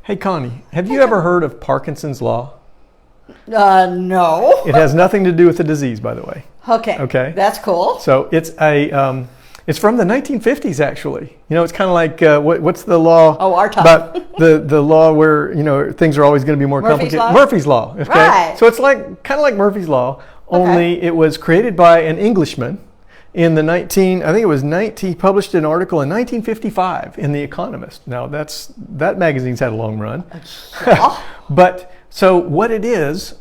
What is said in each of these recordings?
Hey, Connie, have you ever heard of Parkinson's Law? No. It has nothing to do with the disease, by the way. Okay. Okay. That's cool. So it's it's from the 1950s, actually. You know, it's kind of like, what's the law? Oh, our time. About the law where, you know, things are always going to be more Murphy's complicated. Law? Murphy's Law. Okay. Right. So it's like kind of like Murphy's Law, only it was created by an Englishman in the he published an article in 1955 in The Economist. Now that magazine's had a long run. But so what it is,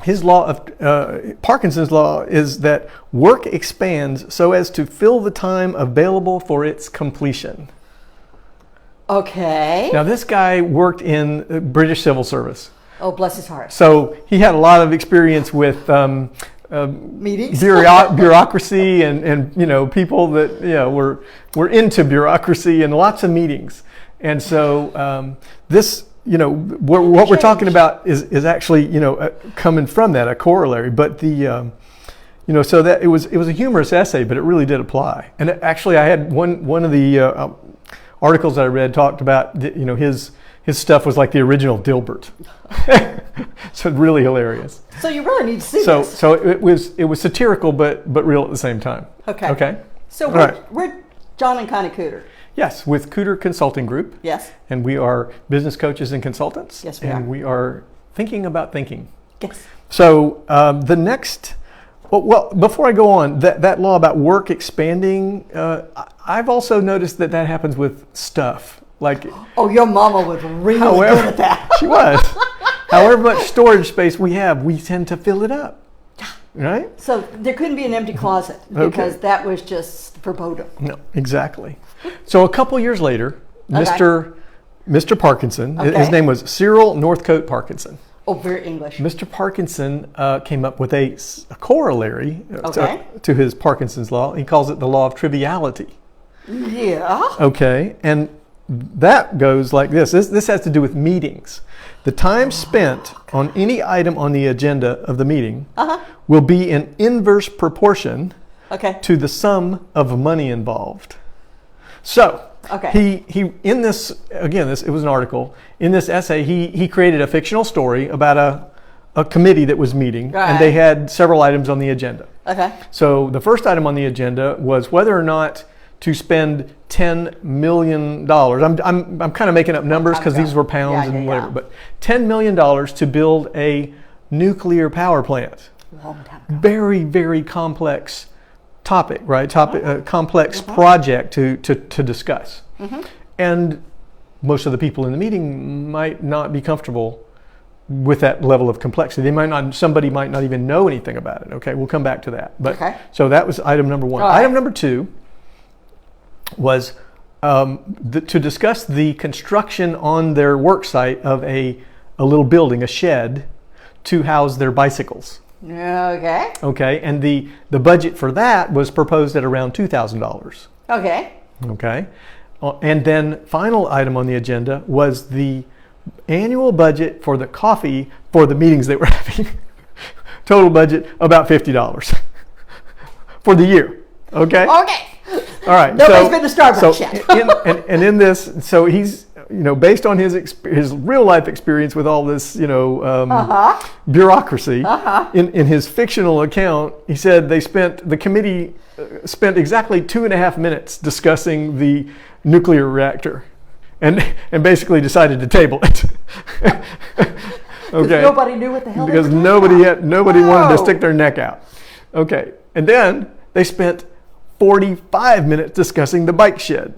his law of Parkinson's Law is that work expands so as to fill the time available for its completion. Okay. Now this guy worked in British civil service. Oh, bless his heart. So he had a lot of experience with meetings, bureaucracy, and you know, people that were into bureaucracy and lots of meetings. And so this, you know, what we're talking about is actually, you know, coming from that, a corollary. But the you know, so that it was a humorous essay, but it really did apply. And actually, I had one of the articles that I read talked about, you know, his stuff was like the original Dilbert. So really hilarious. So you really need to see this. this. So it was satirical, but real at the same time. Okay. Okay. So we're John and Connie Kuder. Yes, with Kuder Consulting Group. Yes. And we are business coaches and consultants. Yes, we are. And we are thinking about thinking. Yes. So the next, well, before I go on, that law about work expanding, I've also noticed that happens with stuff. Like, oh, your mama was really good at that. She was. However much storage space we have, we tend to fill it up. Right? So there couldn't be an empty closet because that was just verboten. No, exactly. So a couple years later, Mr. Parkinson, his name was Cyril Northcote Parkinson. Oh, very English. Mr. Parkinson came up with a corollary to his Parkinson's Law. He calls it the law of triviality. Yeah. Okay, and that goes like this. This has to do with meetings. The time spent on any item on the agenda of the meeting will be in inverse proportion to the sum of money involved. So he in this, again, it was an article. In this essay, he created a fictional story about a committee that was meeting, and they had several items on the agenda. Okay. So the first item on the agenda was whether or not to spend $10 million. I'm kind of making up numbers because these were pounds and whatever, but $10 million to build a nuclear power plant. Long time ago. Very, very complex topic, right? Complex project to discuss. And most of the people in the meeting might not be comfortable with that level of complexity. Somebody might not even know anything about it. Okay, we'll come back to that. But so that was item number one. Item number two was to discuss the construction on their work site of a little building, a shed, to house their bicycles. Okay. Okay, and the budget for that was proposed at around $2,000. Okay. Okay, and then final item on the agenda was the annual budget for the coffee for the meetings they were having. Total budget about $50 for the year. Okay. Okay. All right. Nobody's been to Starbucks yet. And in this, so he's, you know, based on his real life experience with all this, you know, bureaucracy, in his fictional account, he said the committee spent exactly 2.5 minutes discussing the nuclear reactor, and basically decided to table it. Okay. Nobody knew what the hell. Because nobody wanted to stick their neck out. Okay, and then they spent 45 minutes discussing the bike shed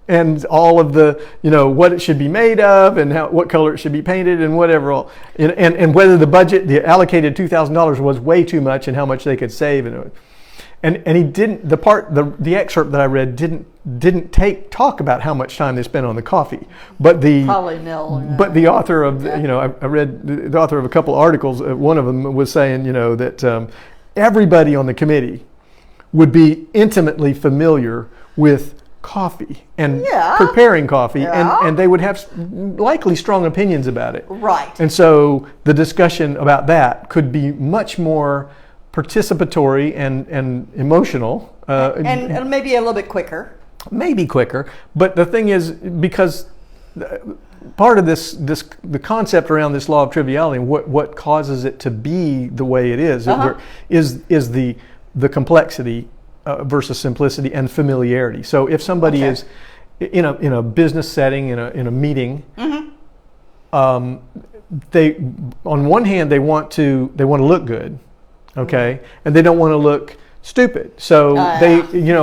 and all of the, you know, what it should be made of and what color it should be painted and whatever all, and whether the allocated $2,000 was way too much and how much they could save, and he didn't, the excerpt that I read didn't talk about how much time they spent on the coffee, but the author of I read the author of a couple articles. One of them was saying, you know, that everybody on the committee would be intimately familiar with coffee and preparing coffee, and they would have likely strong opinions about it. Right. And so the discussion about that could be much more participatory and emotional. And maybe a little bit quicker. Maybe quicker. But the thing is, because part of the concept around this law of triviality and what causes it to be the way it is, is the complexity versus simplicity and familiarity. So if somebody is in a business setting, in a meeting, they, on one hand, they want to look good, okay, and they don't want to look stupid. So they,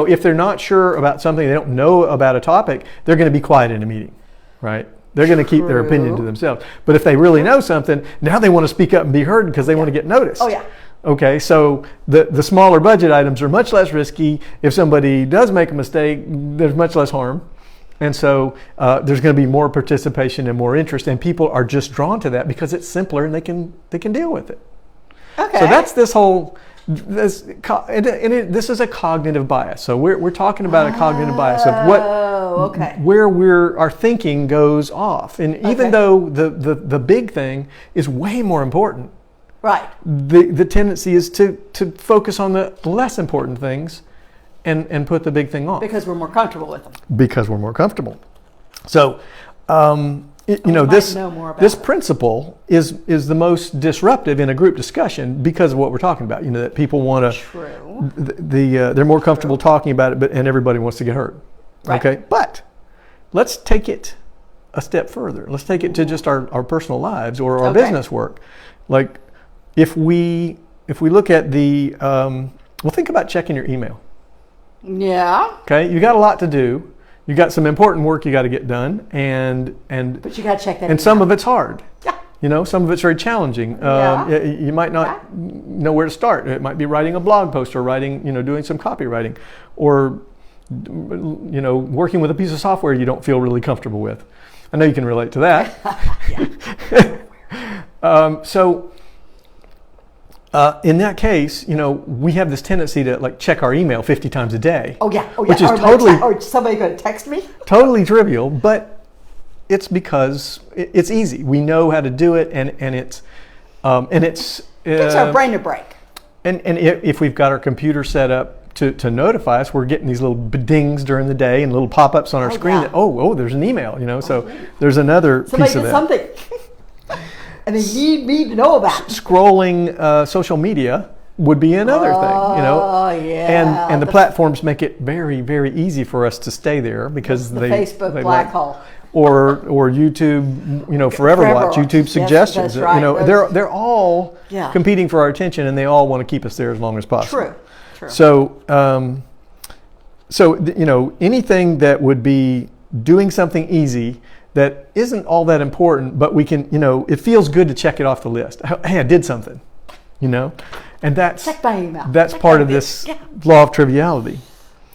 if they're not sure about something, they don't know about a topic, they're going to be quiet in a meeting, right? They're going to keep their opinion to themselves. But if they really know something, now they want to speak up and be heard because they want to get noticed. Oh yeah. Okay, so the smaller budget items are much less risky. If somebody does make a mistake, there's much less harm. And so there's going to be more participation and more interest, and people are just drawn to that because it's simpler and they can deal with it. Okay. So that's this is a cognitive bias. So we're talking about a cognitive bias of where our thinking goes off. And even though the big thing is way more important, right? The tendency is to focus on the less important things and put the big thing off. Because we're more comfortable with them. Because we're more comfortable. So, this principle is the most disruptive in a group discussion because of what we're talking about. That people want to. True. They're more comfortable talking about it, and everybody wants to get heard. Right. Okay, but let's take it a step further. Let's take it to just our personal lives or our business work. Like, if we look at think about checking your email. Yeah. Okay, you got a lot to do. You got some important work you got to get done, but you got to check that. And some of it's hard. Yeah. Some of it's very challenging. You might not know where to start. It might be writing a blog post or writing, doing some copywriting, or working with a piece of software you don't feel really comfortable with. I know you can relate to that. In that case, we have this tendency to check our email 50 times a day. Oh yeah. Which is or somebody going to text me? Totally trivial, but it's because it's easy. We know how to do it, and it's Gives our brain a break. And if we've got our computer set up to notify us, we're getting these little dings during the day and little pop-ups on our screen that there's an email. So there's another piece of that. Somebody did something. And they need me to know about it. Scrolling social media would be another thing, Oh, yeah. And the platforms make it very, very easy for us to stay there because the Facebook black hole. Or YouTube, Forever Watch, YouTube suggestions. That's right. They're all competing for our attention, and they all want to keep us there as long as possible. True. So anything that would be doing something easy that isn't all that important, but we can, it feels good to check it off the list. Hey, I did something, and that's check my email. That's part of this law of triviality.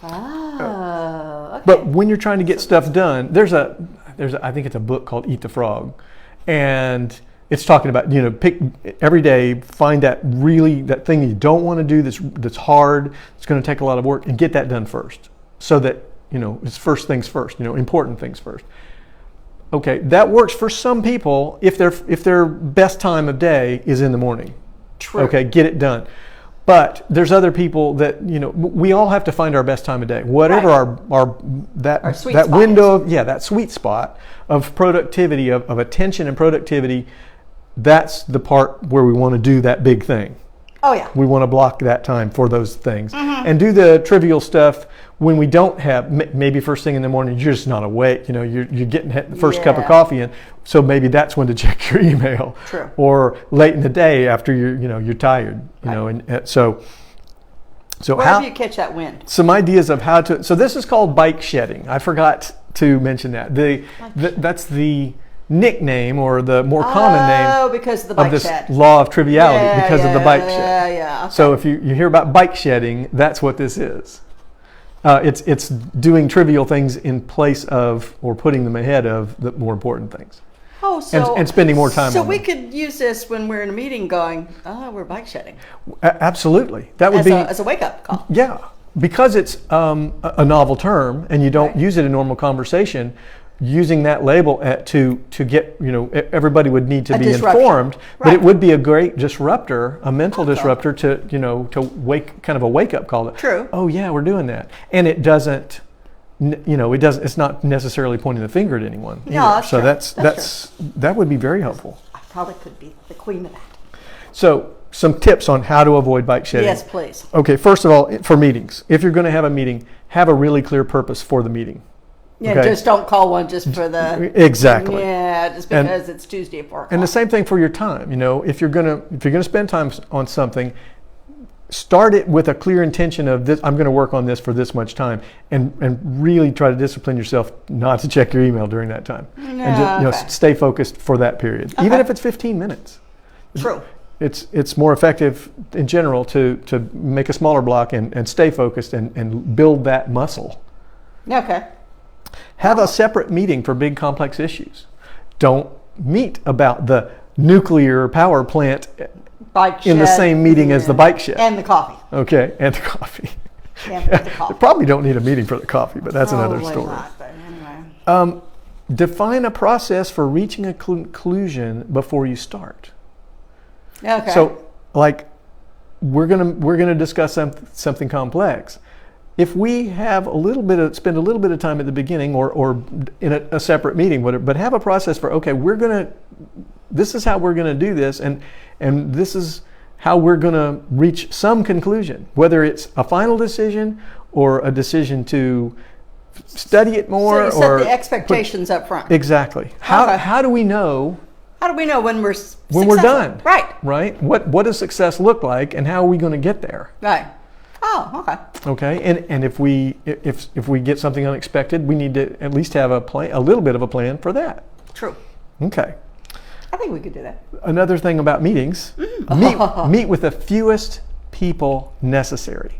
Okay. But when you're trying to get stuff done, I think it's a book called Eat the Frog, and it's talking about pick every day, find that thing you don't want to do that's hard, it's going to take a lot of work, and get that done first, so that it's first things first, important things first. Okay, that works for some people if their best time of day is in the morning. True. Okay, get it done. But there's other people that we all have to find our best time of day, whatever our that window of that sweet spot of productivity, of attention and productivity. That's the part where we want to do that big thing. Oh yeah. We want to block that time for those things and do the trivial stuff when we don't have, maybe first thing in the morning, you're just not awake. You're getting the first cup of coffee in, so maybe that's when to check your email. True. Or late in the day after you're tired. And so where do you catch that wind? Some ideas of how to. So this is called bikeshedding. I forgot to mention that. That's the nickname or the more common name because of the bike this shed. Law of triviality because of the bike shed. Yeah. Okay. So if you hear about bike shedding, that's what this is. It's doing trivial things in place of or putting them ahead of the more important things. Oh, so and spending more time on them. So we could use this when we're in a meeting going, we're bike shedding. Absolutely. That would be as a wake-up call. Yeah. Because it's a novel term and you don't use it in normal conversation, using that label to get, everybody would need to be informed, but it would be a great disruptor, a mental disruptor to wake, kind of a wake up call. True. Oh yeah, we're doing that. And it doesn't it's not necessarily pointing the finger at anyone. No, either. that's so true. that would be very helpful. I probably could be the queen of that. So some tips on how to avoid bike shedding. Yes, please. Okay, first of all, for meetings, if you're going to have a meeting, have a really clear purpose for the meeting. Yeah, Okay. just don't call one just for the Exactly. Yeah, just because it's Tuesday at 4 o'clock. And the same thing for your time. If you're gonna spend time on something, start it with a clear intention of this. I'm going to work on this for this much time, and really try to discipline yourself not to check your email during that time, and just stay focused for that period, even if it's 15 minutes. True. It's more effective in general to make a smaller block and stay focused and build that muscle. Okay. Have a separate meeting for big complex issues. Don't meet about the nuclear power plant Bike in the shed, um, same meeting as the bike shed. And the coffee. Okay, and the coffee. And the coffee. You probably don't need a meeting for the coffee, but that's another Probably story. Not, but anyway. Define a process for reaching a conclusion before you start. Okay. So, like, we're gonna discuss something complex. If we have spend a little bit of time at the beginning or in a separate meeting, but have a process for, okay, this is how we're gonna do this, and this is how we're gonna reach some conclusion, whether it's a final decision or a decision to study it more. So you set the expectations up front. Exactly. How do we know? How do we know when we're When we're done? Right. Right. What does success look like, and how are we going to get there? Right. Oh, okay. Okay. And if we get something unexpected, we need to at least have a little bit of a plan for that. True. Okay. I think we could do that. Another thing about meetings: meet with the fewest people necessary.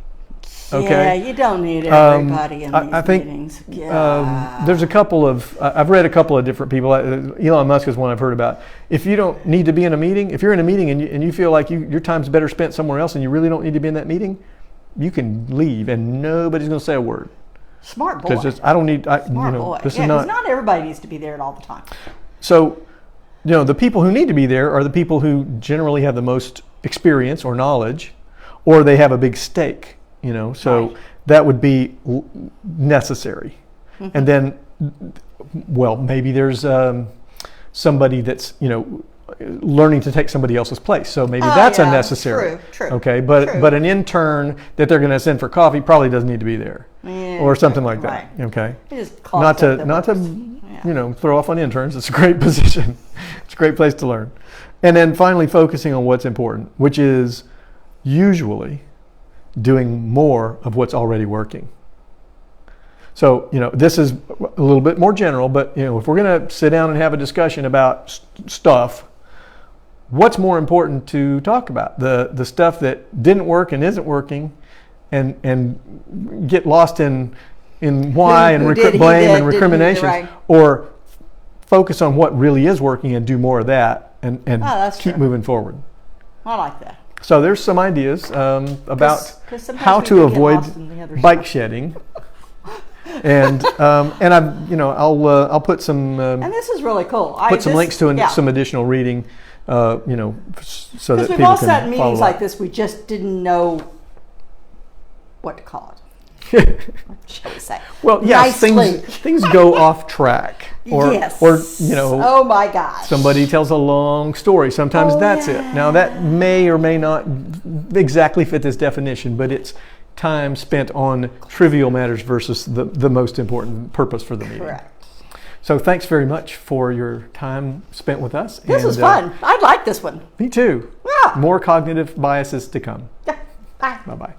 Okay. Yeah, you don't need everybody in these I think, meetings. Yeah. There's a couple of, I've read a couple of different people. Elon Musk is one I've heard about. If you don't need to be in a meeting, if you're in a meeting and you feel like your time's better spent somewhere else and you really don't need to be in that meeting, you can leave and nobody's going to say a word. Smart boy. Because I don't need, Smart boy. this Yeah, is because not everybody needs to be there all the time. So, the people who need to be there are the people who generally have the most experience or knowledge, or they have a big stake. So Right. that would be necessary. Mm-hmm. And then, well, maybe there's somebody that's, learning to take somebody else's place. So maybe that's unnecessary. True. Okay, but an intern that they're going to send for coffee probably doesn't need to be there, or something like that. Right. Okay, Just not to Yeah. throw off on interns. It's a great position. It's a great place to learn. And then finally, focusing on what's important, which is usually doing more of what's already working. So, this is a little bit more general, but, if we're going to sit down and have a discussion about stuff, what's more important to talk about? The stuff that didn't work and isn't working, and get lost in why and blame and recriminations, right. or focus on what really is working and do more of that and keep moving forward. I like that. So there's some ideas about 'Cause sometimes how we to do get avoid lost in the other bike stuff. shedding, and I'll put some And this is really cool. links to some additional reading, so that Because we've people all can sat in meetings follow like up. this, we just didn't know what to call it. What shall we say? Well, yes, Nicely. things go off track, or Yes. Oh my gosh. somebody tells a long story. Sometimes that's it. Now that may or may not exactly fit this definition, but it's time spent on trivial matters versus the most important purpose for the meeting. Correct. So thanks very much for your time spent with us. This was fun. I like this one. Me too. Yeah. More cognitive biases to come. Yeah. Bye. Bye-bye.